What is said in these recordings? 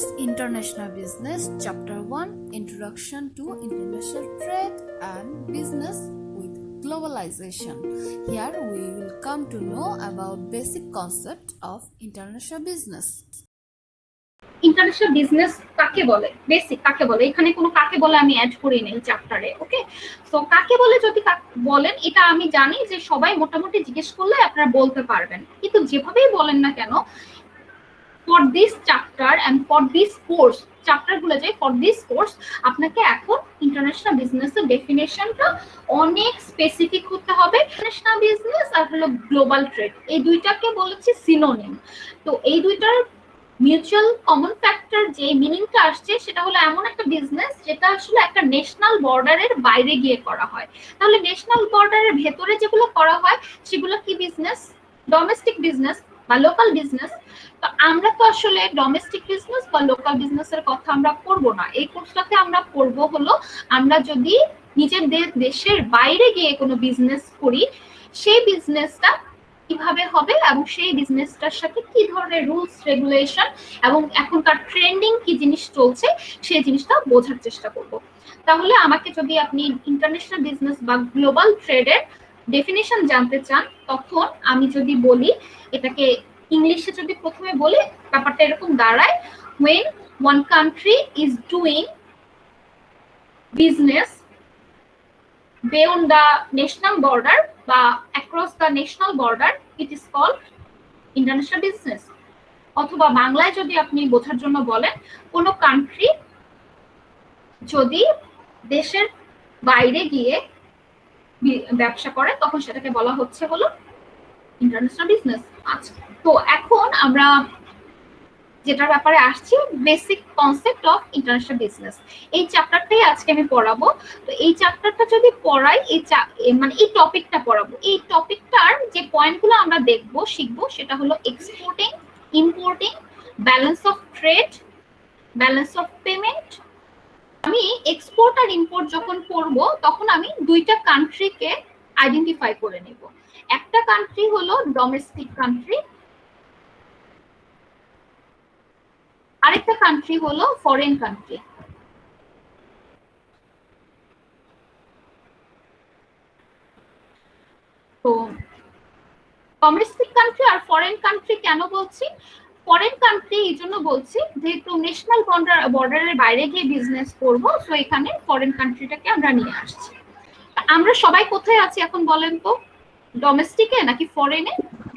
It's International Business, Chapter 1, Introduction to International Trade and Business with Globalization. Here we will come to know about basic concept of international business. International business কাকে বলে, basic কাকে বলে, এখানে কোনো কাকে বলে আমি অ্যাড করি নাই চ্যাপ্টারে। ওকে, তো কাকে বলে যদি বলেন, এটা আমি জানি যে সবাই মোটামুটি জিজ্ঞেস করলে আপনারা বলতে পারবেন, কিন্তু যেভাবেই বলেন না কেন, for this chapter and for this course, chapter গুলো যায় ফর দিস কোর্স, আপনাকে এখন ইন্টারন্যাশনাল বিজনেসের ডেফিনেশনটা অনেক স্পেসিফিক হতে হবে। ইন্টারন্যাশনাল বিজনেস আর হলো গ্লোবাল ট্রেড, এই দুইটাকে বলেছি সিনোনিম। তো এই দুইটার মিউচুয়াল কমন ফ্যাক্টর যে মিনিংটা আসছে সেটা হলো এমন একটা বিজনেস যেটা আসলে একটা ন্যাশনাল বর্ডারের বাইরে গিয়ে করা হয়। তাহলে ন্যাশনাল বর্ডারের ভেতরে যেগুলো করা হয় সেগুলো কি বিজনেস? ডোমেস্টিক বিজনেস বা লোকাল বিজনেস। তো আমরা তো আসলে ডোমেস্টিক বিজনেস বা লোকাল বিজনেসের কথা আমরা পড়বো না। এই কোর্সটাতে আমরা পড়বো হলো আমরা যদি নিজেদের দেশের বাইরে গিয়ে কোনো বিজনেস করি, সেই বিজনেসটা কিভাবে হবে এবং সেই বিজনেসটার সাথে কি ধরনের রুলস রেগুলেশন এবং এখনকার ট্রেন্ডিং কি জিনিস চলছে সেই জিনিসটা বোঝার চেষ্টা করব। তাহলে আমাকে যদি আপনি ইন্টারন্যাশনাল বিজনেস বা গ্লোবাল ট্রেডের ডেফিনেশন জানতে চান, তখন আমি যদি বলি, এটাকে ইংলিশে যদি প্রথমে বলি, ব্যাপারটা এরকম দাঁড়ায়, when one country is doing business beyond the national border বা across the national border, it is called international business। অথবা বাংলায় যদি আপনি বোঝার জন্য বলেন, কোন কান্ট্রি যদি দেশের বাইরে গিয়ে ব্যবসা করে তখন সেটাকে বলা হচ্ছে হলো ইন্টারন্যাশনাল বিজনেস। আচ্ছা, তো এখন আমরা যেটার ব্যাপারে আসছি, basic concept of international business, এই চ্যাপ্টারটাই আজকে আমি পড়াবো। তো এই চ্যাপ্টারটা যদি পড়াই, মানে এই টপিকটা পড়াবো, এই টপিকটার যে পয়েন্টগুলো আমরা দেখবো শিখবো সেটা হলো exporting, importing, balance of trade, balance of payment. আমি এক্সপোর্ট আর ইম্পোর্ট যখন করবো তখন আমি দুইটা কান্ট্রিকে আইডেন্টিফাই করে নেব। একটা কান্ট্রি হলো ডোমেস্টিক কান্ট্রি, আরেকটা কান্ট্রি হলো ফরেন কান্ট্রি। তো ডোমেস্টিক কান্ট্রি আর ফরেন কান্ট্রি কেন বলছি? ফরেন কান্ট্রি এই জন্য বলছি যেহেতু ন্যাশনাল বর্ডারের বাইরে গিয়ে বিজনেস করবো, সো এখানে ফরেন কান্ট্রিটাকে আমরা নিয়ে আসছি। আমরা সবাই কোথায় আছি এখন বলেন তো, ডোমেস্টিকে নাকি ফরেনে?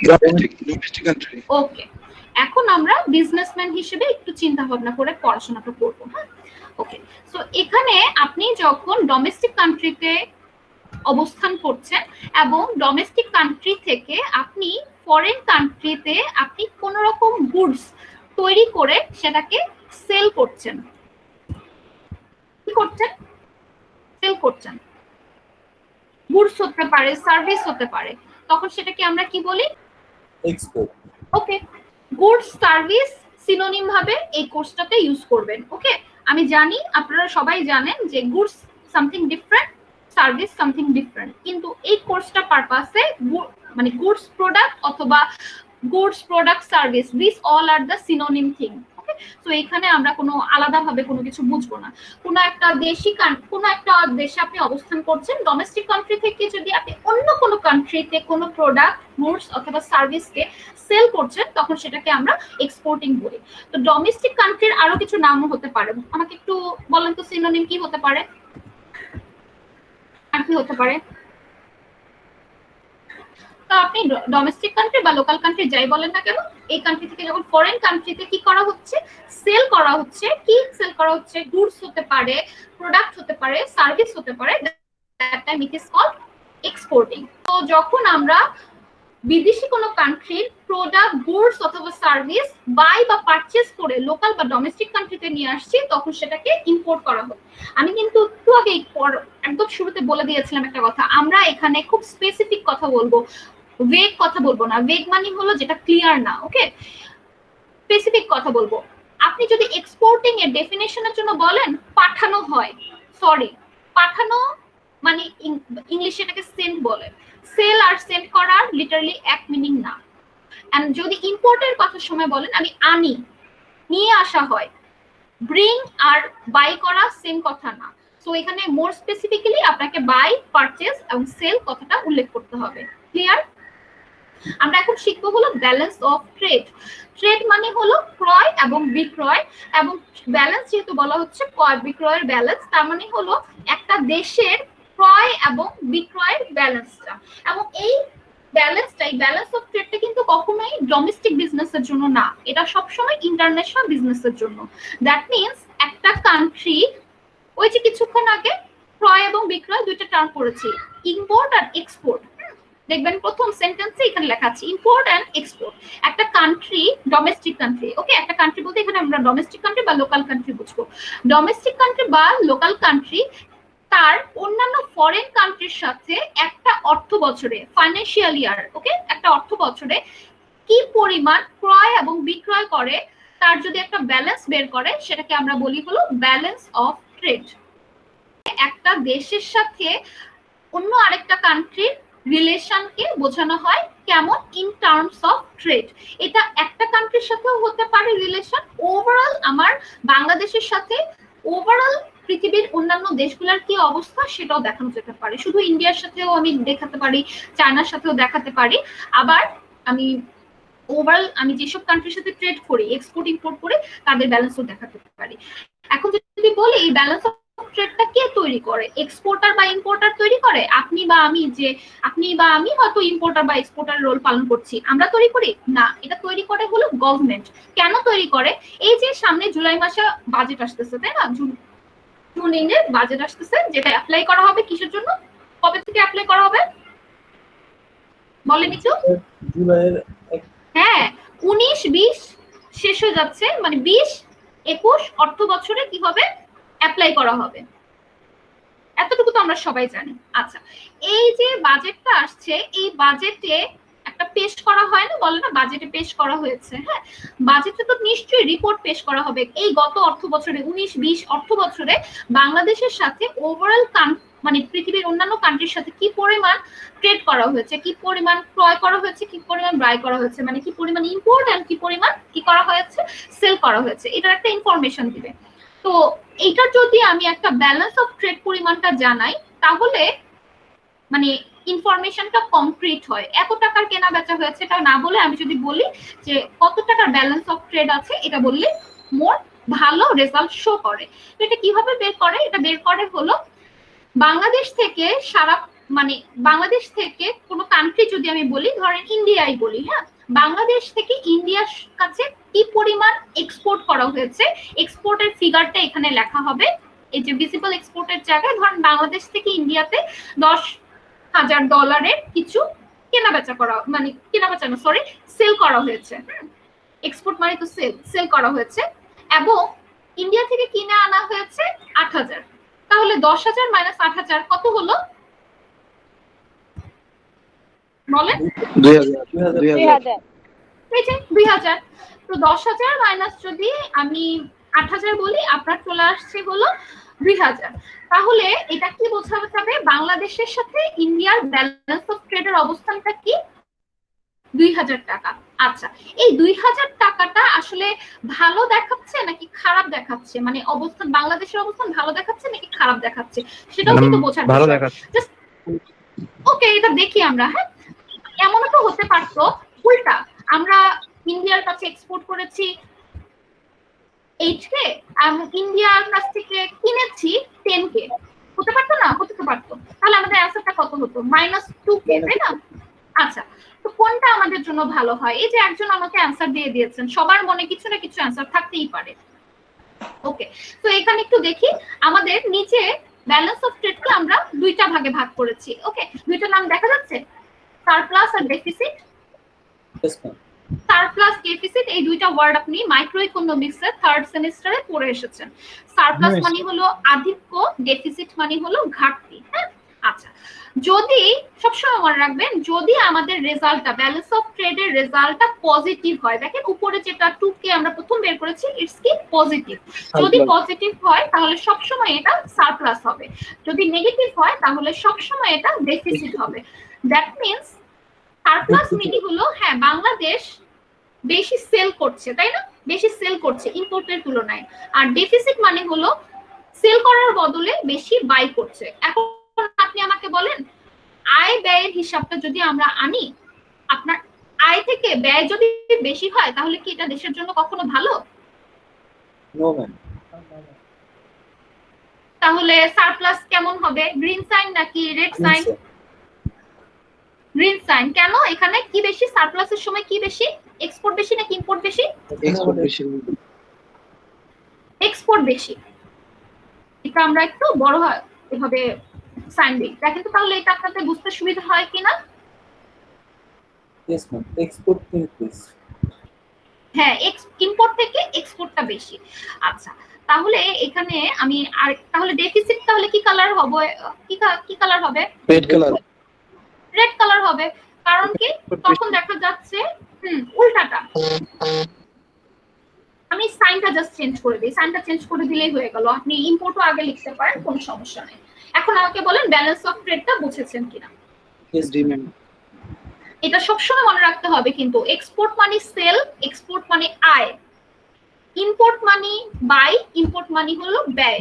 Domestic country. ওকে, এখন আমরা বিজনেসম্যান হিসেবে একটু চিন্তা ভাবনা করে পড়াশোনাটা করবো। হ্যাঁ, ওকে। সো এখানে আপনি যখন ডোমেস্টিক কান্ট্রিতে অবস্থান করছেন এবং ডোমেস্টিক কান্ট্রি থেকে আপনি ফরেন কান্ট্রিতে আপনি কোন রকম গুডস তৈরি করে সেটাকে সেল করছেন, কি করছেন? সেল করছেন। গুডস হতে পারে, সার্ভিস হতে পারে, তখন সেটাকে আমরা কি বলি? এক্সপোর্ট। ওকে, গুডস সার্ভিস সিনোনিম ভাবে এই কোর্সটাতে ইউজ করবেন। ওকে, আমি জানি আপনারা সবাই জানেন যে goods something different, service something different, কিন্তু এই কোর্সটা পারপাসে মানে গুডস প্রোডাক্ট অথবা goods product service, this all are the synonym thing. Okay, তো এখানে আমরা কোনো আলাদাভাবে কোনো কিছু বুঝবো না। কোনো একটা দেশে আপনি অবস্থান করছেন, ডোমেস্টিক কান্ট্রি থেকে যদি আপনি অন্য কোনো কান্ট্রিতে কোনো প্রোডাক্ট, গুডস অথবা সার্ভিসকে সেল করছেন তখন সেটাকে আমরা এক্সপোর্টিং বলি। তো ডোমেস্টিক কান্ট্রির আরো কিছু নামও হতে পারে, আমাকে একটু বলেন তো সিনোনিম কি হতে পারে, আর কি হতে পারে? তো আপনি ডোমেস্টিক কান্ট্রি বা লোকাল কান্ট্রি যাই বলেন না কেন, এই কান্ট্রি থেকে যখন ফরেন কান্ট্রিতে কি করা হচ্ছে, সেল করা হচ্ছে, কি সেল করা হচ্ছে? গুডস হতে পারে, প্রোডাক্ট হতে পারে, সার্ভিস হতে পারে, that time it is called exporting. তো যখন আমরা বিদেশি কোনো কান্ট্রির প্রোডাক্ট, গুডস অথবা সার্ভিস বাই বা পারচেজ করে লোকাল বা ডোমেস্টিক কান্ট্রিতে নিয়ে আসছি তখন সেটাকে ইম্পোর্ট করা হয়। আমি কিন্তু একটু আগে একদম শুরুতে বলে দিয়েছিলাম একটা কথা, আমরা এখানে খুব স্পেসিফিক কথা বলবো, ভেগ কথা বলবো না। ভেগ মানে হলো যেটা ক্লিয়ার না। ওকে, স্পেসিফিক কথা বলবো। আপনি যদি এক্সপোর্টিং এর ডেফিনেশনের জন্য বলেন পাঠানো হয়, সরি, পাঠানো মানে ইংলিশে এটাকে সেন্ড বলে। সেল আর সেন্ড করার লিটারালি এক মিনিং না। এন্ড যদি ইম্পোর্টের কথার সময় বলেন আমি আনি, নিয়ে আসা হয়, ব্রিং আর বাই করা সেম কথা না। সো এখানে মোর স্পেসিফিক্যালি আপনাকে বাই, পারচেজ এবং সেল কথাটা উল্লেখ করতে হবে। ক্লিয়ার? আমরা এখন শিখবো হলো ব্যালেন্স অফ ট্রেড। ট্রেড মানে হলো ক্রয় এবং বিক্রয়, এবং ব্যালেন্স যেহেতু বলা হচ্ছে ক্রয় বিক্রয়ের ব্যালেন্স, তার মানে হলো একটা দেশের ক্রয় এবং বিক্রয়ের ব্যালেন্সটা। এবং এই ব্যালেন্সটাই, ব্যালেন্স অফ ট্রেডটা কিন্তু কখনোই ডোমেস্টিক বিজনেসের জন্য না, এটা সবসময় ইন্টারন্যাশনাল বিজনেসের জন্য। দ্যাট মিনস একটা কান্ট্রি, ওই যে কিছুক্ষণ আগে ক্রয় এবং বিক্রয় দুইটা টার্ম পড়েছি, ইম্পোর্ট আর এক্সপোর্ট। দেখবেন প্রথম সেন্টেন্সে এখানে লেখা আছে ইম্পোর্ট এন্ড এক্সপোর্ট। একটা কান্ট্রি, ডোমেস্টিক কান্ট্রি, ওকে, একটা কান্ট্রি বলতে এখানে আমরা ডোমেস্টিক কান্ট্রি বা লোকাল কান্ট্রি বুঝবো। ডোমেস্টিক কান্ট্রি বা লোকাল কান্ট্রি তার অন্যান্য ফরেন কান্ট্রির সাথে একটা অর্থ বছরে, ফাইন্যান্সিয়াল ইয়ার, ওকে, একটা অর্থ বছরে কি পরিমাণ ক্রয় এবং বিক্রয় করে তার যদি একটা ব্যালেন্স বের করে, সেটাকে আমরা বলি হলো ব্যালেন্স অফ ট্রেড। একটা দেশের সাথে অন্য আরেকটা কান্ট্রির রিলেশনকে বোঝানো হয় কেমন, ইন টার্মস অফ ট্রেড। এটা একটা কান্ট্রির সাথেও হতে পারে রিলেশন, ওভারঅল আমার বাংলাদেশের সাথে ওভারঅল পৃথিবীর অন্যান্য দেশগুলোর কি অবস্থা সেটাও দেখানো যেতে পারে। শুধু ইন্ডিয়ার সাথেও আমি দেখাতে পারি, চায়নার সাথেও দেখাতে পারি, আবার আমি ওভারঅল আমি যেসব কান্ট্রির সাথে ট্রেড করি, এক্সপোর্ট ইম্পোর্ট করে, তাদের ব্যালেন্সও দেখাতে পারি। এখন যদি বলি এই ব্যালেন্স অফ ট্রেডটা কে তৈরি করে, এক্সপোর্টার বা ইম্পোর্টার তৈরি করে, আপনি বা আমি, যে আপনি বা আমি হয়তো ইম্পোর্টার বা এক্সপোর্টার রোল পালন করছি, আমরা তৈরি করি না, এটা তৈরি করে হলো গভর্নমেন্ট। কেন তৈরি করে? এই যে সামনে জুলাই মাসে বাজেট আসতেছে, তাই না, জুন এন্ডে বাজেট আসতেছে, যেটা অ্যাপ্লাই করা হবে কিসের জন্য, কবে থেকে অ্যাপ্লাই করা হবে বলেন একটু? জুলাইয়ের হ্যাঁ, 19-20 শেষ হয়ে যাচ্ছে, মানে 20-21 অর্থ বছরে কি হবে, অ্যাপ্লাই করা হবে, এতটুকু তো আমরা সবাই জানি। আচ্ছা, এই যে বাজেটটা আসছে, এই বাজেটে একটা পেশ করা হয় না, বলে না বাজেটে পেশ করা হয়েছে, হ্যাঁ, বাজেটে তো নিশ্চয়ই রিপোর্ট পেশ করা হবে এই গত অর্থ বছরে 19-20 অর্থ বছরে বাংলাদেশের সাথে ওভারঅল মানে পৃথিবীর অন্যান্য কান্ট্রির সাথে কি পরিমাণ ট্রেড করা হয়েছে, কি পরিমাণ ক্রয় করা হয়েছে, কি পরিমাণ বাই করা হয়েছে, মানে কি পরিমাণ ইম্পোর্ট এন্ড কি পরিমাণ কি করা হয়েছে, সেল করা হয়েছে, এটার একটা ইনফরমেশন দিবে। তো এইটা যদি আমি একটা ব্যালেন্স অফ ট্রেড পরিমাণটা জানাই, তাহলে মানে ইনফরমেশনটা কমপ্লিট হয়। এত টাকার কেনা বেচা হয়েছে এটা না বলে আমি যদি বলি যে কত টাকার ব্যালেন্স অফ ট্রেড আছে, এটা বললে মোর ভালো রেজাল্ট শো করে। তো এটা কিভাবে বের করে? এটা বের করে হলো বাংলাদেশ থেকে সারা, মানে বাংলাদেশ থেকে কোনো কান্ট্রি যদি আমি বলি, ধরেন ইন্ডিয়াই বলি, হ্যাঁ, বাংলাদেশ থেকে ইন্ডিয়ার কাছে কি পরিমাণ এক্সপোর্ট করা হয়েছে, এক্সপোর্টের ফিগারটা এখানে লেখা হবে। এই যে ভিজিবল এক্সপোর্টের জায়গায় ধরেন বাংলাদেশ থেকে ইন্ডিয়াতে $10,000 কিছু কেনাবেচা করা, মানে কেনাবেচা না, সরি, সেল করা হয়েছে। এক্সপোর্ট মানে তো সেল করা হয়েছে, এবং ইন্ডিয়া থেকে কিনে আনা হয়েছে 8,000। তাহলে 10,000 মাইনাস 8,000 কত হলো বলেন? 2000 এই যে 2,000। তো 10,000 মাইনাস যদি আমি 8,000 বলি, আপনার চলে আসছে হলো 2,000। তাহলে এটা কি বোঝাতে হবে, বাংলাদেশের সাথে ইন্ডিয়ার ব্যালেন্স অফ ট্রেডের অবস্থানটা কি, 2,000 টাকা। আচ্ছা, এই 2,000 টাকাটা আসলে ভালো দেখাচ্ছে নাকি খারাপ দেখাচ্ছে, মানে অবস্থান, বাংলাদেশের অবস্থান ভালো দেখাচ্ছে নাকি খারাপ দেখাচ্ছে, সেটাও কিন্তু বোঝার ভালো বিষয়। দেখাচ্ছে। ওকে, এটা দেখি আমরা। হ্যাঁ, এমনও তো হতে পারতো উল্টা, আমরা ইন্ডিয়ার কাছে এক্সপোর্ট করেছি 8K, ইন্ডিয়ার কাছ থেকে কিনেছি 10K, হতে পারতো না? হতে তো পারতো। তাহলে আমাদের অ্যান্সারটা কত হতো, -2K, তাই না? আচ্ছা, তো কোনটা আমাদের জন্য ভালো হয়? এই যে একজন আমাকে অ্যান্সার দিয়ে দিয়েছেন, সবার মনে কিছু না কিছু অ্যান্সার থাকতেই পারে। ওকে, তো এখানে একটু দেখি, আমাদের নিচে ব্যালেন্স অফ ট্রেডকে আমরা দুইটা ভাগে ভাগ করেছি। ওকে, দুইটা নাম দেখা যাচ্ছে, সারপ্লাস আর ডেফিসিট। সারপ্লাস ডেফিসিট এই দুইটা ওয়ার্ড আপনি মাইক্রো ইকোনমিক্সের 3rd সেমিস্টারে পড়ে এসেছেন। সারপ্লাস মানে হলো আধিক্য, ডেফিসিট মানে হলো ঘাটতি। হ্যাঁ, আচ্ছা, যদি সবসময় মনে রাখবেন, যদি আমাদের রেজাল্টটা, ব্যালেন্স অফ ট্রেডের রেজাল্টটা পজিটিভ হয়, দেখেন উপরে যেটা 2K আমরা প্রথম বের করেছি, ইটস কি পজিটিভ। যদি পজিটিভ হয় তাহলে সবসময় এটা সারপ্লাস হবে, যদি নেগেটিভ হয় তাহলে সবসময় এটা ডেফিসিট হবে। দ্যাট মিনস সারপ্লাস মিনি হলো, হ্যাঁ, বাংলাদেশ বেশি সেল করছে, তাই না? বেশি সেল করছে ইম্পোর্টের তুলনায়, আর ডেফিসিট মানে হলো সেল করার বদলে বেশি বাই করছে। এখন আপনি আমাকে বলেন আয় ব্যয়ের হিসাবটা যদি আমরা আনি, আপনার আয় থেকে ব্যয় যদি বেশি হয় তাহলে কি এটা দেশের জন্য কখনো ভালো? No ma'am. তাহলে সারপ্লাস কেমন হবে, গ্রিন সাইন নাকি রেড সাইন? Green sign. কেন? এখানে কি বেশি, সারপ্লাসের সময় কি বেশি, এক্সপোর্ট বেশি নাকি ইম্পোর্ট বেশি? এক্সপোর্ট বেশি। এক্সপোর্ট বেশি। এটা আমরা একটু বড় হয় এভাবে সাইন দিই, দেখেন তো তাহলে এটা আপনাদের বুঝতে সুবিধা হয় কিনা। Yes ma'am, export increase. হ্যাঁ, ইম্পোর্ট থেকে এক্সপোর্টটা বেশি। আচ্ছা, তাহলে এখানে আমি আর তাহলে ডেফিসিট তাহলে কি কালার হবে, কি কালার হবে? Red colour. রেড কালার হবে। কারণ কি, তখন দেখা যাচ্ছে উল্টাটা। আমি সাইনটা জাস্ট চেঞ্জ করে দিই, সাইনটা চেঞ্জ করে দিলেই হয়ে গেল। আপনি ইম্পোর্টও আগে লিখতে পারেন, কোনো সমস্যা নেই। এখন আমাকে বলেন ব্যালেন্স অফ ট্রেডটা বুঝেছেন কিনা। ইয়েস জি ম্যাম। এটা সবসময় মনে রাখতে হবে কিন্তু, এক্সপোর্ট মানে সেল, এক্সপোর্ট মানে আয়, ইম্পোর্ট মানে বাই, ইম্পোর্ট মানে হলো ব্যয়।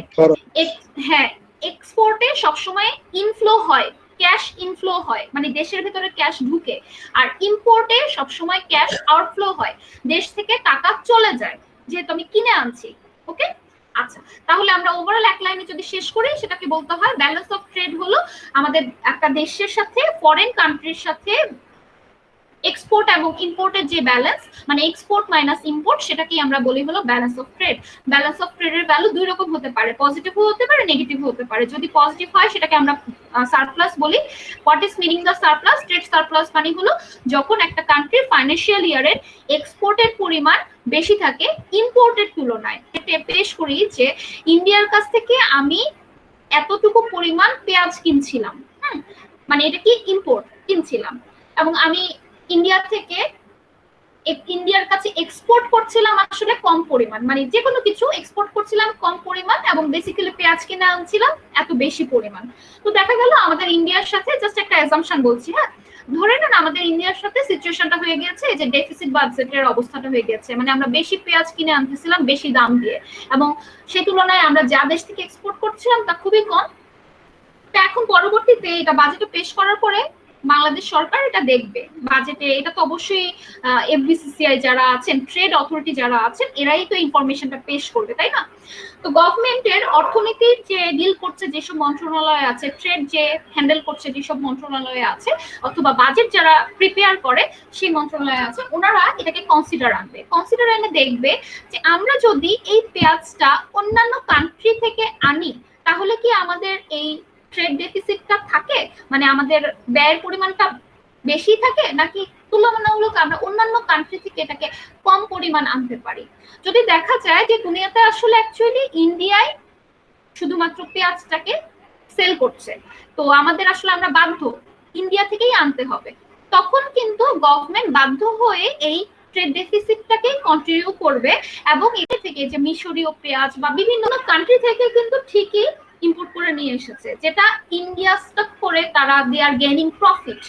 হ্যাঁ, এক্সপোর্টে সবসময় ইনফ্লো হয়, ক্যাশ ইনফ্লো হয়, মানে দেশের ভিতরে ক্যাশ ঢুকে, আর ইম্পোর্টে সবসময় ক্যাশ আউটফ্লো হয়, দেশ থেকে টাকা চলে যায়, যেহেতু আমি কিনে আনছি। ওকে, আচ্ছা, তাহলে আমরা ওভারঅল এক লাইনে যদি শেষ করি, সেটাকে বলতে হয় ব্যালেন্স অফ ট্রেড হলো আমাদের একটা দেশের সাথে ফরেন কান্ট্রির সাথে এক্সপোর্ট এবং ইম্পোর্টের যে ব্যালেন্স, মানে এক্সপোর্ট মাইনাস ইম্পোর্ট, সেটাকেই আমরা বলি হলো balance of trade. Balance of ট্রেডের ভ্যালু দুই রকম হতে পারে, পজিটিভও হতে পারে, নেগেটিভও হতে পারে। যদি পজিটিভ হয় সেটাকে আমরা সারপ্লাস বলি। What is meaning the surplus? Trade surplus মানে হলো যখন একটা কান্ট্রির ফাইন্যান্সিয়াল ইয়ারের এক্সপোর্টের পরিমাণ বেশি থাকে ইম্পোর্টের তুলনায়। পেশ করি যে ইন্ডিয়ার কাছ থেকে আমি এতটুকু পরিমাণ পেঁয়াজ কিনছিলাম, মানে এটা কি ইম্পোর্ট কিনছিলাম, এবং আমি ইন্ডিয়া থেকে ইন্ডিয়ার কাছে এক্সপোর্ট করছিলাম আসলে কম পরিমাণ, মানে যে কোনো কিছু এক্সপোর্ট করছিলাম কম পরিমাণ, এবং বেসিক্যালি পেঁয়াজ কিনে আনছিলাম এত বেশি পরিমাণ। তো দেখা গেল আমাদের ইন্ডিয়ার সাথে, জাস্ট একটা অ্যাজাম্পশন বলছি, হ্যাঁ, ধরে নেন আমাদের ইন্ডিয়ার সাথে সিচুয়েশনটা হয়ে গেছে যে ডেফিসিট বাজেটের অবস্থাটা হয়ে গেছে, মানে আমরা বেশি পেঁয়াজ কিনে আনতেছিলাম বেশি দাম দিয়ে, এবং সেই তুলনায় আমরা যা দেশ থেকে এক্সপোর্ট করছিলাম তা খুবই কম। এখন পরবর্তীতে এটা বাজেটে পেশ করার পরে বাংলাদেশ সরকার এটা দেখবে বাজেটে, এটা তো অবশ্যই এফবিসিসিআই যারা আছেন, ট্রেড অথরিটি যারা আছেন, এরাই তো ইনফরমেশনটা পেশ করবে, তাই না? তো গভর্নমেন্টের অর্থনীতির যে ডিল করছে যেসব মন্ত্রণালয় আছে, ট্রেড যে হ্যান্ডেল করছে যেসব মন্ত্রণালয় আছে, অথবা বাজেট যারা প্রিপেয়ার করে সেই মন্ত্রণালয় আছে, ওনারা এটাকে কনসিডার আনবে। কনসিডার এনে দেখবে যে আমরা যদি এই পেঁয়াজটা অন্যান্য কান্ট্রি থেকে আনি তাহলে কি আমাদের এই ট্রেড ডেফিসিটটা থাকে, মানে আমাদের ব্যয়ের পরিমাণটা বেশি থাকে, নাকি তুলনামূলক আমরা অন্যান্য কান্ট্রি থেকে এটাকে কম পরিমাণ আনতে পারি। যদি দেখা যায় যে দুনিয়াতে আসলে অ্যাকচুয়ালি ইন্ডিয়ায় শুধুমাত্র পেঁয়াজটাকে সেল করছে, তো আমাদের আসলে আমরা বাধ্য ইন্ডিয়া থেকেই আনতে হবে, তখন কিন্তু গভর্নমেন্ট বাধ্য হয়ে এই ট্রেড ডেফিসিটটাকে কন্টিনিউ করবে, এবং এটা থেকে যে মিশরীয় পেঁয়াজ বা বিভিন্ন কান্ট্রি থেকে কিন্তু ঠিকই ইম্পোর্ট করে নিয়ে এসেছে, যেটা ইন্ডিয়া স্টক করে তারা দে আর গেইনিং প্রফিট,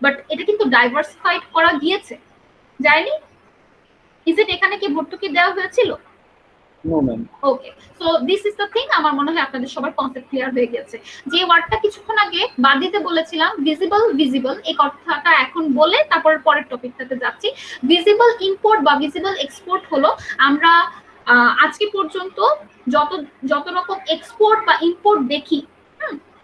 বাট এটা কিন্তু ডাইভার্সিফাইড করা গিয়েছে, যায়নি? ইজ ইট এখানে কি ভর্তুকি দেওয়া হয়েছিল? No ma'am. Okay, so this is the thing. আমার মনে হয় আপনাদের সবার কনসেপ্ট ক্লিয়ার হয়ে গেছে। যে ওয়ার্ডটা কিছুক্ষণ আগে বাদ দিতে বলেছিলাম, ভিজিবল, এই কথাটা এখন বলে তারপর পরের টপিকটাতে যাচ্ছি। ভিজিবল ইম্পোর্ট বা ভিজিবল এক্সপোর্ট হলো আমরা আজকে পর্যন্ত যত রকম এক্সপোর্ট বা ইম্পোর্ট দেখি,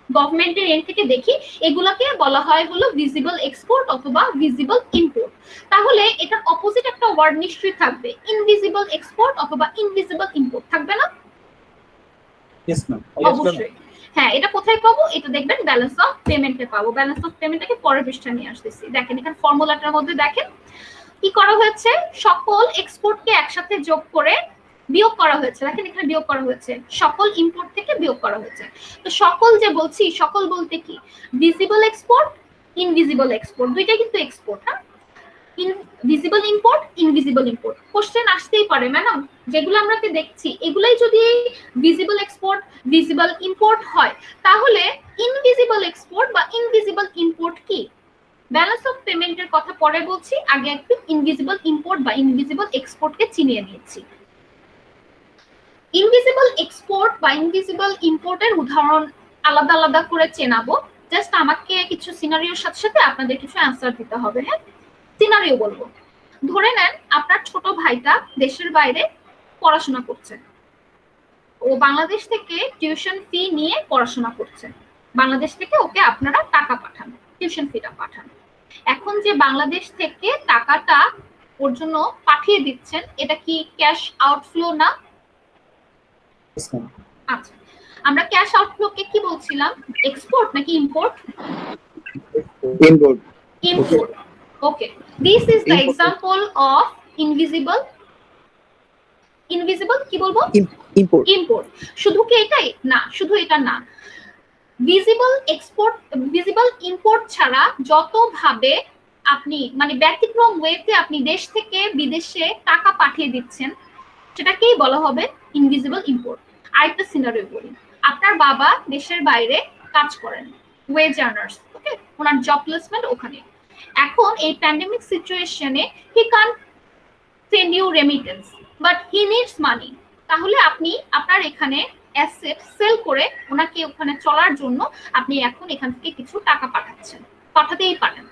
গভর্নমেন্টের এন্ড থেকে দেখি, এগুলাকে বলা হয় হলো ভিজিবল এক্সপোর্ট অথবা ভিজিবল ইম্পোর্ট। তাহলে এটার অপোজিট একটা ওয়ার্ড নিশ্চয়ই থাকবে, ইনভিজিবল এক্সপোর্ট অথবা ইনভিজিবল ইম্পোর্ট, থাকবে না? Yes ma'am. অবশ্যই। হ্যাঁ, এটা কোথায় পাবো? এটা দেখবেন ব্যালেন্স অফ পেমেন্টে পাবো। ব্যালেন্স অফ পেমেন্টটাকে পরের পৃষ্ঠায় নিয়ে আসতেছি। দেখেন এখানে ফর্মুলাটার মধ্যে দেখেন কি করা হয়েছে, সকল এক্সপোর্টকে একসাথে যোগ করে বিয়োগ করা হয়েছে। দেখেন এখানে বিয়োগ করা হয়েছে, সকল ইম্পোর্ট থেকে বিয়োগ করা হয়েছে। তো সকল যে বলছি, সকল বলতে কি, ভিজিবল এক্সপোর্ট, ইনভিজিবল এক্সপোর্ট, দুইটাই কিন্তু এক্সপোর্ট। হ্যাঁ, visible import, invisible import, question আসতেই পারে ম্যাডাম যেগুলো আমরা দেখছি এগুলাই যদি ভিজিবল এক্সপোর্ট ভিজিবল ইম্পোর্ট হয়, তাহলে ইনভিজিবল এক্সপোর্ট বা ইনভিজিবল ইম্পোর্ট কি? ব্যালেন্স অফ পেমেন্টের কথা পরে বলছি, আগে একটু ইনভিজিবল ইম্পোর্ট বা ইনভিজিবল এক্সপোর্টকে চিনিয়ে নিয়েছি। ইনভিজিবল এক্সপোর্ট বা ইনভিজিবল ইম্পোর্টের উদাহরণ আলাদা আলাদা করে চেনাবো। জাস্ট আমাকে কিছু সিনারিওর সাথে সাথে আপনাদের কিছু অ্যান্সার দিতে হবে। হ্যাঁ, সিনারিও বলবো। ধরে নেন আপনার ছোট ভাইটা দেশের বাইরে পড়াশোনা করছে, ও বাংলাদেশ থেকে টিউশন ফি নিয়ে পড়াশোনা করছে। বাংলাদেশ থেকে ওকে আপনারা টাকা পাঠান, টিউশন ফিটা পাঠান। এখন যে বাংলাদেশ থেকে টাকাটা ওর জন্য পাঠিয়ে দিচ্ছেন, এটা কি ক্যাশ আউটফ্লো না? Yes, ma'am. আচ্ছা, আমরা ক্যাশ আউটফ্লোকে কি বলছিলাম, এক্সপোর্ট নাকি import? Import. Import. Okay. This is the Import. example of invisible. Invisible কি বলবো? import Import. শুধু কি এটাই না? শুধু এটা না। ভিজিবল এক্সপোর্ট, ভিজিবল ইম্পোর্ট ছাড়া যতভাবে আপনি মানে ব্যতিক্রম ওয়েতে আপনি দেশ থেকে বিদেশে টাকা পাঠিয়ে দিচ্ছেন, সেটাকেই বলা হবে ইনভিজিবল ইম্পোর্ট। আরেকটা সিনারিও বলি, আপনার বাবা দেশের বাইরে কাজ করেন, ওয়েজ আর্নার্স, ওকে, ওনার জব প্লেসমেন্ট ওখানে। এখন এই প্যান্ডেমিক সিচুয়েশনে he can't send you remittance but he needs money. তাহলে আপনি আপনার এখানে অ্যাসেট সেল করে ওনাকে ওখানে চলার জন্য আপনি এখন এখান থেকে কিছু টাকা পাঠাচ্ছেন, পাঠাতেই পারেন।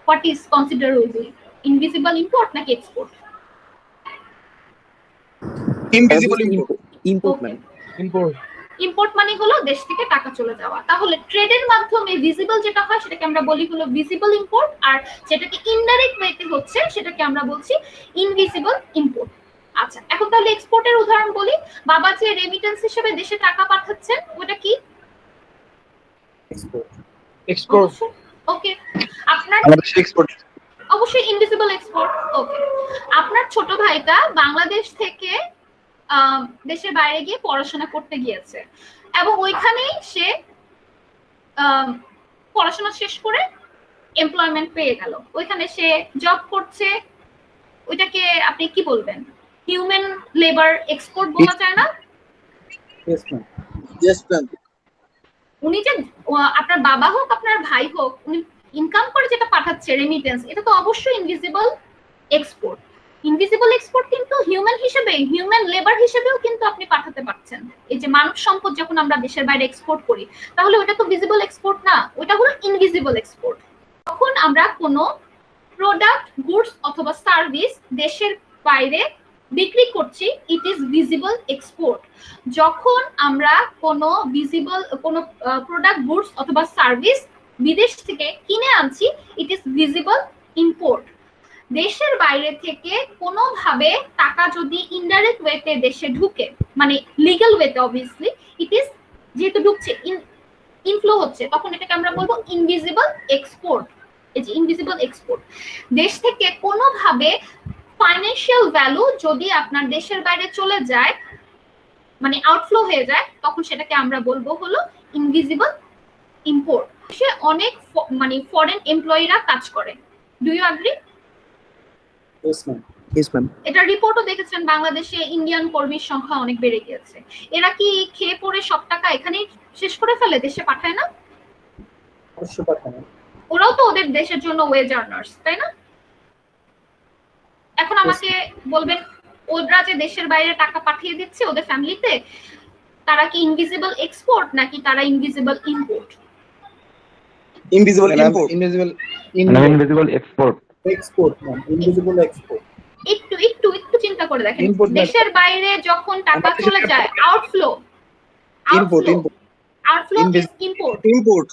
What is considerable, invisible import নাকি export? invisible import Okay. man import import মানে হলো দেশ থেকে টাকা চলে যাওয়া। তাহলে ট্রেডের মাধ্যমে ভিজিবল যেটা হয় সেটাকে আমরা বলি হলো ভিজিবল ইম্পোর্ট, আর যেটাকে ইনডাইরেক্ট ওয়েতে হচ্ছে সেটাকে আমরা বলছি ইনভিজিবল ইম্পোর্ট। আচ্ছা, এখন তাহলে এক্সপোর্টের উদাহরণ বলি। বাবা যে রেমিটেন্স হিসেবে দেশে টাকা পাঠাচ্ছেন ওটা কি? Export. export ওকে। আপনার আমাদের export অবশ্যই ইনভিজিবল এক্সপোর্ট। ওকে, আপনার ছোট ভাইটা বাংলাদেশ থেকে দেশের বাইরে গিয়ে পড়াশোনা করতে গিয়েছে এবং ওইখানেই সে পড়াশোনা শেষ করে এমপ্লয়মেন্ট পেয়ে গেল, ওইখানে সে জব করছে। ওইটাকে আপনি কি বলবেন? হিউম্যান লেবার এক্সপোর্ট বলা যায় না? Yes, ma'am. yes ma'am উনি যে আপনার বাবা হোক আপনার ভাই হোক, উনি ইনকাম করে যেটা পাঠাচ্ছে রেমিটেন্স, এটা তো অবশ্যই ইনভিজিবল এক্সপোর্ট। ইনভিজিবল এক্সপোর্ট কিন্তু হিউম্যান হিসেবে, হিউম্যান লেবার হিসেবেও কিন্তু আপনি পাঠাতে পারছেন। এই যে মানব সম্পদ যখন আমরা দেশের বাইরে এক্সপোর্ট করি, তাহলে ওটা তো ভিজিবল এক্সপোর্ট না, ওটা হলো ইনভিজিবল এক্সপোর্ট। তখন আমরা কোনো প্রোডাক্ট, গুডস অথবা সার্ভিস দেশের বাইরে বিক্রি করছি, ইট ইজ ভিজিবল এক্সপোর্ট। যখন আমরা কোনো ভিজিবল কোনো প্রোডাক্ট, গুডস অথবা সার্ভিস বিদেশ থেকে কিনে আনছি, ইট ইজ ভিজিবল ইম্পোর্ট। দেশের বাইরে থেকে কোনোভাবে টাকা যদি ইনডাইরেক্ট ওয়েতে দেশে ঢুকে, মানে লিগ্যাল ওয়েতে অবভিয়াসলি, ইট ইজ যেহেতু ঢুকছে, ইনফ্লো হচ্ছে, তখন এটাকে আমরা বলবো ইনভিজিবল এক্সপোর্ট। এই যে ইনভিজিবল এক্সপোর্ট, দেশ থেকে কোনোভাবে ফাইন্যান্সিয়াল ভ্যালু যদি আপনার দেশের বাইরে চলে যায়, মানে আউটফ্লো হয়ে যায়, তখন সেটাকে আমরা বলবো হলো ইনভিজিবল ইম্পোর্ট। সে অনেক মানে ফরেন এমপ্লয়িরা কাজ করে। Do you agree? Yes, ma'am. yes ma'am এটা রিপোর্টও দেখেছেন, বাংলাদেশে ইন্ডিয়ান কর্মীর সংখ্যা অনেক বেড়ে গিয়েছে। এরা কি খেয়ে পড়ে সব টাকা এখানেই শেষ করে ফেলে, দেশে পাঠায় না? অবশ্যই পাঠানো। ওরাও তো ওদের দেশের জন্য ওয়েজ আর্নার্স, তাই না? এখন আমাকে বলবেন, ওরা যে দেশের বাইরে টাকা পাঠিয়ে দিচ্ছে ওদের ফ্যামিলিতে, তারা কি ইনভিজিবল এক্সপোর্ট নাকি তারা invisible import? invisible Ma'am, import invisible. invisible export. Export, ma'am. Invisible export. একটু একটু একটু চিন্তা করে দেখেন, Import মানে- দেশের বাইরে যখন টাকা আমাদের চলে দেশে যায়, outflow, import import outflow is import. import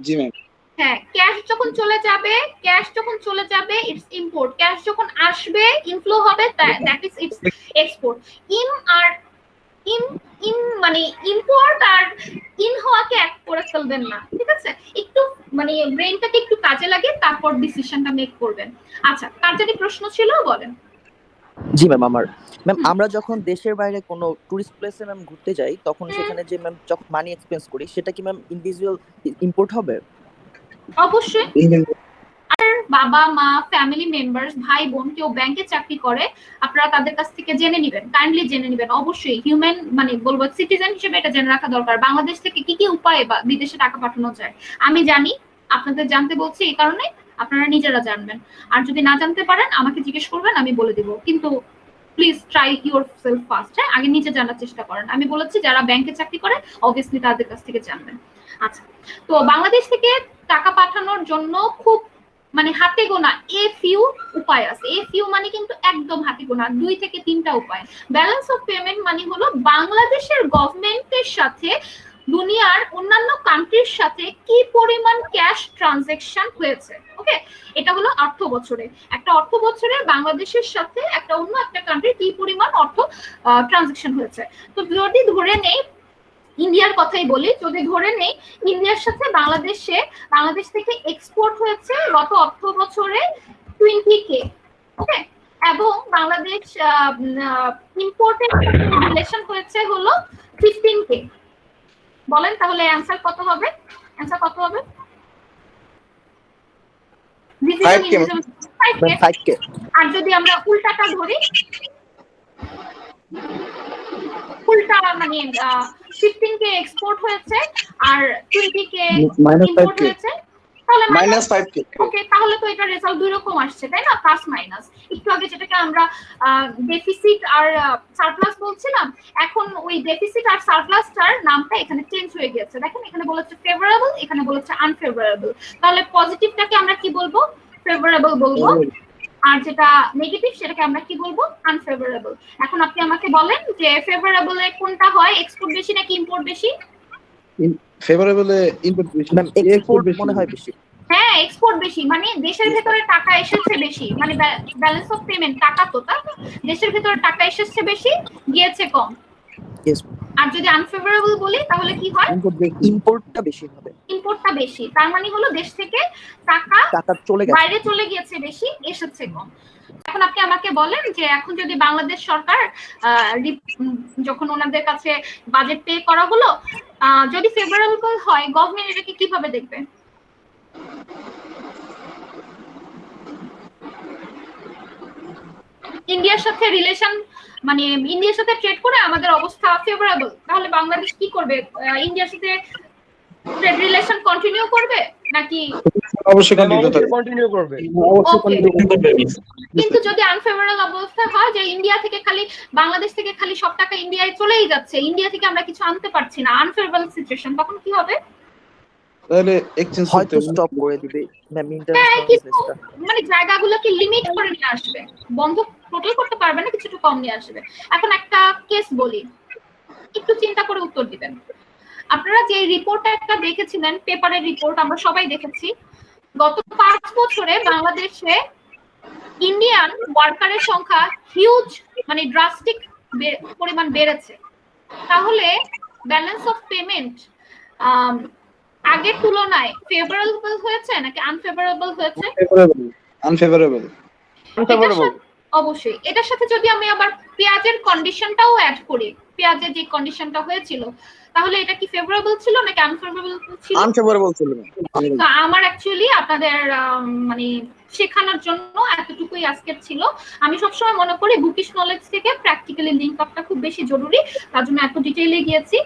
G ma'am হ্যাঁ, ক্যাশ যখন চলে যাবে ইটস ইম্পোর্ট। ক্যাশ যখন আসবে, ইনফ্লো হবে, that is it's export. In আর ইন মানে ইম্পোর্ট আর ইন হওয়াকে এক করে ফেলবেন না, ঠিক আছে? একটু মানে ব্রেনটাকে একটু কাজে লাগে, তারপর ডিসিশনটা মেক করবেন। আচ্ছা, কার যদি প্রশ্ন ছিল বলেন। জি ম্যাম, আমার ম্যাম আমরা যখন দেশের বাইরে কোনো টুরিস্ট প্লেসে ম্যাম ঘুরতে যাই, তখন সেখানে যে ম্যাম যখন মানি এক্সপেন্স করি, সেটা কি ম্যাম ইনভিজুয়াল ইম্পোর্ট হবে? অবশ্যই। বাবা মা, ফ্যামিলি মেম্বার্স, ভাই বোন কেউ ব্যাংকে চাকরি করে, আপনারা তাদের কাছ থেকে জেনে নেবেন, কাইন্ডলি জেনে নেবেন। অবশ্যই হিউম্যান মানে বলবো সিটিজেন হিসেবে এটা জেনে রাখা দরকার, বাংলাদেশ থেকে কি কি উপায়ে বা বিদেশে টাকা পাঠানো যায়। আমি জানি, আপনাদের জানতে বলছি এই কারণে আপনারা নিজেরা জানবেন। আর যদি না জানতে পারেন আমাকে জিজ্ঞেস করবেন, আমি বলে দিব। কিন্তু please try your self first, হ্যাঁ, আগে নিজে জানার চেষ্টা করেন। আমি বলেছি যারা ব্যাংকে চাকরি করে অবভিয়াসলি তাদের কাছ থেকে জানবেন। আচ্ছা, তো বাংলাদেশ থেকে টাকা পাঠানোর জন্য খুব মানে হাতে গোনা ফিউ উপায় আছে। ফিউ মানে কিন্তু একদম হাতে গোনা 2 থেকে 3টা উপায়। ব্যালেন্স অফ পেমেন্ট মানে হলো বাংলাদেশের গভর্নমেন্টের সাথে দুনিয়ার অন্যান্য কান্ট্রির সাথে কি পরিমাণ ক্যাশ ট্রানজাকশন হয়েছে। ওকে, এটা হলো অর্থ বছরে। একটা অর্থ বছরে বাংলাদেশের সাথে একটা অন্য একটা কান্ট্রির কি পরিমাণ অর্থ ট্রানজাকশন হয়েছে। তো যদি ধরে নেই ইন্ডিয়ার কথাই বলি, যদি ধরে নেই ইন্ডিয়ার সাথে বাংলাদেশ থেকে এক্সপোর্ট হয়েছে গত অর্থ বছরে 20K, ওকে, এবং বাংলাদেশ ইম্পোর্টের রিলেশন হয়েছে হলো 15K। বলেন তাহলে অ্যানসার কত হবে? অ্যানসার কত হবে? 5K। আর যদি আমরা উল্টাটা ধরি, উল্টা মানে 15K এক্সপোর্ট হয়েছে আর 20K ইম্পোর্ট হয়েছে, তাহলে -5K। ওকে, তাহলে তো এটা রেজাল্ট দুই রকম আসছে, তাই না? Plus minus. একটু আগে যেটাকে আমরা ডেফিসিট আর সারপ্লাস বলছিলাম, এখন ওই ডেফিসিট আর সারপ্লাসটার নামটা এখানে চেঞ্জ হয়ে গেছে। দেখেন এখানে বলেছে ফেভারেবল, এখানে বলেছে আনফেভারেবল। তাহলে পজিটিভটাকে আমরা কি বলবো? ফেভারেবল বলবো, আর যেটা নেগেটিভ সেটাকে আমরা কি বলবো? আনফেভারেবল। এখন আপনি আমাকে বলেন যে ফেভারেবল এ কোনটা হয়, এক্সপোর্ট বেশি নাকি ইম্পোর্ট বেশি? ফেভারেবলে ইম্পোর্ট বেশি। ম্যাম এক্সপোর্ট মনে হয় বেশি। হ্যাঁ, এক্সপোর্ট বেশি, মানে দেশের ভেতরে টাকা এসেছে বেশি, মানে ব্যালেন্স অফ পেমেন্ট টাকা তো, তাই না? দেশের ভেতরে টাকা এসেছে বেশি, গিয়েছে কম। ইয়েস। আর যদি আনফেভারেবল বলি তাহলে কি হয়? ইম্পোর্টটা বেশি হবে। ইম্পোর্টটা বেশি, তার মানে হলো দেশ থেকে টাকা চলে গেছে, বাইরে চলে গিয়েছে বেশি, এসেছে কম। এখন আপনি আমাকে বলেন যে এখন যদি বাংলাদেশ সরকার যখন ওনাদের কাছে বাজেট পে করা হলো, যদি ফেভারেবল হয়, গভর্নমেন্ট এটাকে কিভাবে দেখবে? ইন্ডিয়ার সাথে রিলেশন মানে ইন্ডিয়ার সাথে ট্রেড করে আমাদের অবস্থা ফেভারেবল, তাহলে বাংলাদেশ কি করবে? ইন্ডিয়ার সাথে ট্রেড রিলেশন কন্টিনিউ করবে নাকি? অবশ্যই কন্টিনিউ করবে। কিন্তু যদি আনফেভারেবল অবস্থা হয় যে ইন্ডিয়া থেকে খালি বাংলাদেশ থেকে খালি সব টাকা ইন্ডিয়ায় চলেই যাচ্ছে, ইন্ডিয়া থেকে আমরা কিছু আনতে পারছি না, আনফেভারেবল সিচুয়েশন, তখন কি হবে? তাহলে এক্সচেঞ্জ হয়তো স্টপ করে দিবে ম্যাম ইন্টারন্যাশনাল বিজনেসটা। মানে জায়গাগুলোকে লিমিট করে নিয়ে আসবে, বন্ধ টোটাল করতে পারবে না, কিছুটা কম নিয়ে আসবে। এখন একটা কেস বলি, একটু চিন্তা করে উত্তর দিবেন। আপনারা যে রিপোর্টটা একটা দেখেছিলেন, পেপারের রিপোর্ট আমরা সবাই দেখেছি, গত 5 বছরে বাংলাদেশে ইন্ডিয়ান ওয়ার্কারের সংখ্যা হিউজ মানে ড্রাস্টিক পরিমাণ বেড়েছে। তাহলে ব্যালেন্স অফ পেমেন্ট আগের তুলনায় ফেভারেবল হয়েছে নাকি আনফেভারেবল হয়েছে? আনফেভারেবল। অবশ্যই। এটার সাথে যদি আমি আবার পেঁয়াজের কন্ডিশনটাও অ্যাড করি, পেঁয়াজের যে কন্ডিশনটা হয়েছিল, তাহলে এটা কি ফেভারেবল ছিল নাকি আনফেভারেবল ছিল? আনফেভারেবল ছিল। তো আমার অ্যাকচুয়ালি আপনাদের মানে শেখানোর জন্য এতটুকুই আজকের ছিল। আমি সবসময় মনে করি বুকিশ নলেজ থেকে প্র্যাকটিক্যালি লিঙ্ক আপটা খুব বেশি জরুরি, তার জন্য এত ডিটেইলে গিয়েছি।